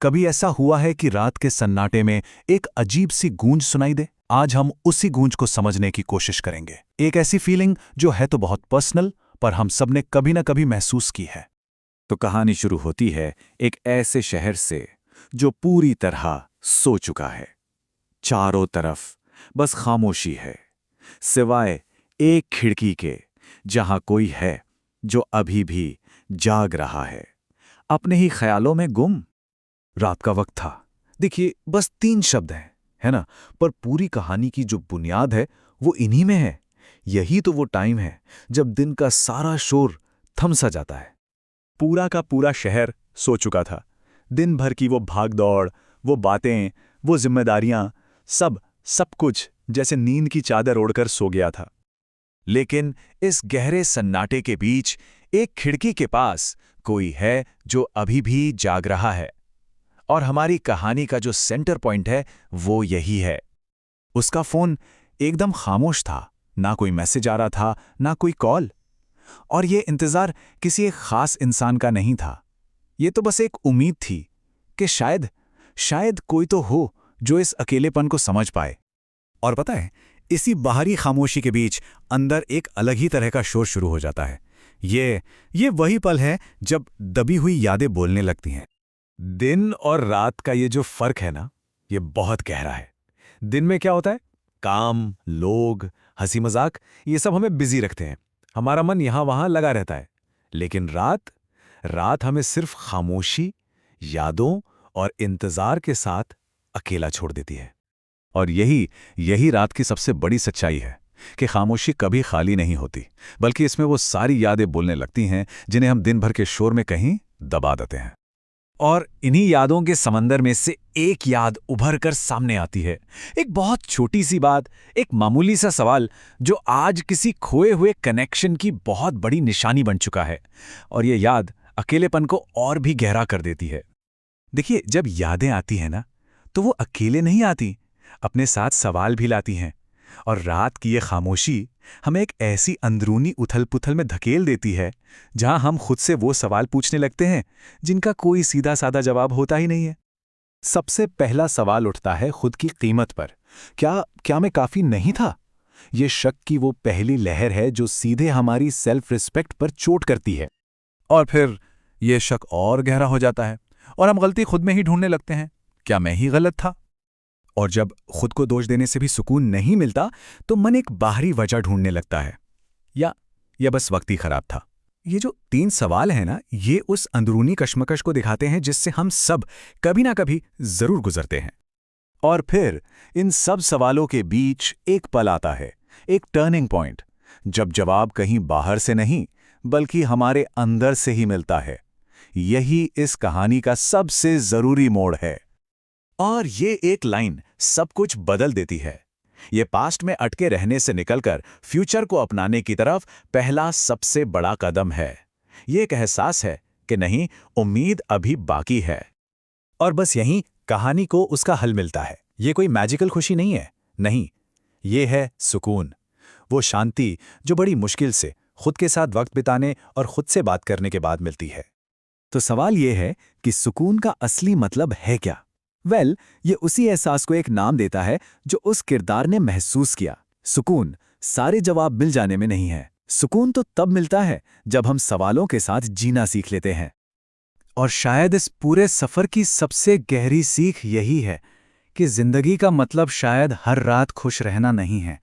कभी ऐसा हुआ है कि रात के सन्नाटे में एक अजीब सी गूंज सुनाई दे? आज हम उसी गूंज को समझने की कोशिश करेंगे। एक ऐसी फीलिंग जो है तो बहुत पर्सनल, पर हम सब ने कभी ना कभी महसूस की है। तो कहानी शुरू होती है एक ऐसे शहर से जो पूरी तरह सो चुका है। चारों तरफ बस खामोशी है, सिवाय एक खिड़की के, जहां कोई है जो अभी भी जाग रहा है, अपने ही ख्यालों में गुम। रात का वक्त था। देखिए, बस 3 शब्द हैं, है ना? पर पूरी कहानी की जो बुनियाद है वो इन्हीं में है। यही तो वो टाइम है जब दिन का सारा शोर थम सा जाता है। पूरा का पूरा शहर सो चुका था। दिन भर की वो भाग-दौड़, वो बातें, वो जिम्मेदारियां, सब कुछ जैसे नींद की चादर ओढ़कर सो गया था। लेकिन इस गहरे सन्नाटे के बीच एक खिड़की के पास कोई है जो अभी भी जाग रहा है। और हमारी कहानी का जो सेंटर पॉइंट है वो यही है। उसका फोन एकदम खामोश था, ना कोई मैसेज आ रहा था, ना कोई कॉल। और ये इंतजार किसी एक खास इंसान का नहीं था। ये तो बस एक उम्मीद थी कि शायद कोई तो हो जो इस अकेलेपन को समझ पाए। और पता है, इसी बाहरी खामोशी के बीच अंदर एक अलग ही तरह का शोर शुरू हो जाता है। ये वही पल है जब दबी हुई यादें बोलने लगती हैं। दिन और रात का ये जो फर्क है ना, ये बहुत गहरा है। दिन में क्या होता है? काम, लोग, हंसी मजाक, ये सब हमें बिजी रखते हैं। हमारा मन यहां वहां लगा रहता है। लेकिन रात हमें सिर्फ खामोशी, यादों और इंतजार के साथ अकेला छोड़ देती है। और यही रात की सबसे बड़ी सच्चाई है कि खामोशी कभी खाली नहीं होती, बल्कि इसमें वो सारी यादें बोलने लगती हैं जिन्हें हम दिन भर के शोर में कहीं दबा देते हैं। और इन्हीं यादों के समंदर में से एक याद उभर कर सामने आती है। एक बहुत छोटी सी बात, एक मामूली सा सवाल जो आज किसी खोए हुए कनेक्शन की बहुत बड़ी निशानी बन चुका है। और ये याद अकेलेपन को और भी गहरा कर देती है। देखिए, जब यादें आती हैं ना, तो वो अकेले नहीं आती, अपने साथ सवाल भी लाती हैं। और रात की ये खामोशी हमें एक ऐसी अंदरूनी उथल-पुथल में धकेल देती है जहां हम खुद से वो सवाल पूछने लगते हैं जिनका कोई सीधा-साधा जवाब होता ही नहीं है। सबसे पहला सवाल उठता है खुद की कीमत पर। क्या मैं काफी नहीं था? ये शक की वो पहली लहर है जो सीधे हमारी सेल्फ रिस्पेक्ट पर चोट करती है। और फिर ये शक और गहरा हो जाता है और हम गलती खुद में ही ढूंढने लगते हैं। क्या मैं ही गलत था? और जब खुद को दोष देने से भी सुकून नहीं मिलता, तो मन एक बाहरी वजह ढूंढने लगता है। या बस वक्त ही खराब था। ये जो 3 सवाल हैं ना, ये उस अंदरूनी कश्मकश को दिखाते हैं जिससे हम सब कभी ना कभी जरूर गुजरते हैं। और फिर इन सब सवालों के बीच एक पल आता है, एक टर्निंग पॉइंट, जब जवाब कहीं बाहर से नहीं बल्कि हमारे अंदर से ही मिलता है। यही इस कहानी का सबसे जरूरी मोड़ है। और ये एक लाइन सब कुछ बदल देती है। ये पास्ट में अटके रहने से निकलकर फ्यूचर को अपनाने की तरफ पहला सबसे बड़ा कदम है। ये एक एहसास है कि नहीं, उम्मीद अभी बाकी है। और बस यहीं कहानी को उसका हल मिलता है। ये कोई मैजिकल खुशी नहीं है, नहीं, ये है सुकून। वो शांति जो बड़ी मुश्किल से खुद के साथ वक्त बिताने और खुद से बात करने के बाद मिलती है। तो सवाल ये है कि सुकून का असली मतलब है क्या? ये उसी एहसास को एक नाम देता है जो उस किरदार ने महसूस किया। सुकून सारे जवाब मिल जाने में नहीं है। सुकून तो तब मिलता है जब हम सवालों के साथ जीना सीख लेते हैं। और शायद इस पूरे सफर की सबसे गहरी सीख यही है कि जिंदगी का मतलब शायद हर रात खुश रहना नहीं है,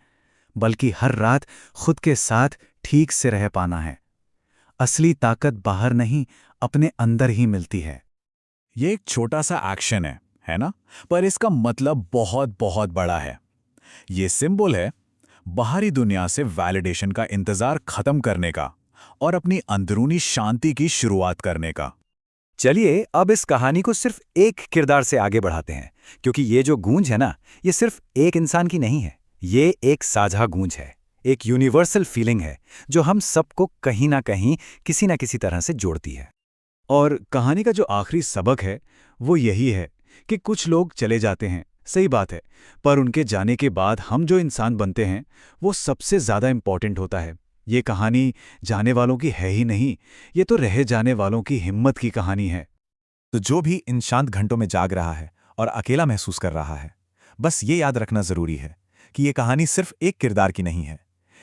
बल्कि हर रात खुद के साथ ठीक से रह पाना है। असली ताकत बाहर नहीं, अपने अंदर ही मिलती है। ये एक छोटा सा एक्शन है ना? पर इसका मतलब बहुत बहुत बड़ा है। ये सिंबल है बाहरी दुनिया से वैलिडेशन का इंतजार खत्म करने का और अपनी अंदरूनी शांति की शुरुआत करने का। चलिए अब इस कहानी को सिर्फ एक किरदार से आगे बढ़ाते हैं, क्योंकि ये जो गूंज है ना, ये सिर्फ एक इंसान की नहीं है। ये एक साझा गूंज है, एक यूनिवर्सल फीलिंग है जो हम सबको कहीं ना कहीं किसी ना किसी तरह से जोड़ती है। और कहानी का जो आखिरी सबक है वो यही है कि कुछ लोग चले जाते हैं, सही बात है, पर उनके जाने के बाद हम जो इंसान बनते हैं वो सबसे ज़्यादा इम्पॉर्टेंट होता है। ये कहानी जाने वालों की है ही नहीं, ये तो रह जाने वालों की हिम्मत की कहानी है। तो जो भी इन शांत घंटों में जाग रहा है और अकेला महसूस कर रहा है, बस ये याद रखना जरूरी है कि ये कहानी सिर्फ एक किरदार की नहीं है।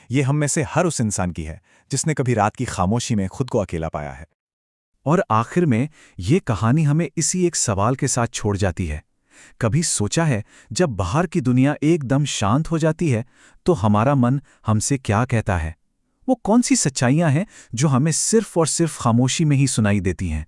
ये हम में से हर उस इंसान की है जिसने कभी रात की खामोशी में खुद को अकेला पाया है। और आखिर में ये कहानी हमें इसी एक सवाल के साथ छोड़ जाती है। कभी सोचा है, जब बाहर की दुनिया एकदम शांत हो जाती है तो हमारा मन हमसे क्या कहता है? वो कौन सी सच्चाइयां हैं जो हमें सिर्फ और सिर्फ खामोशी में ही सुनाई देती हैं?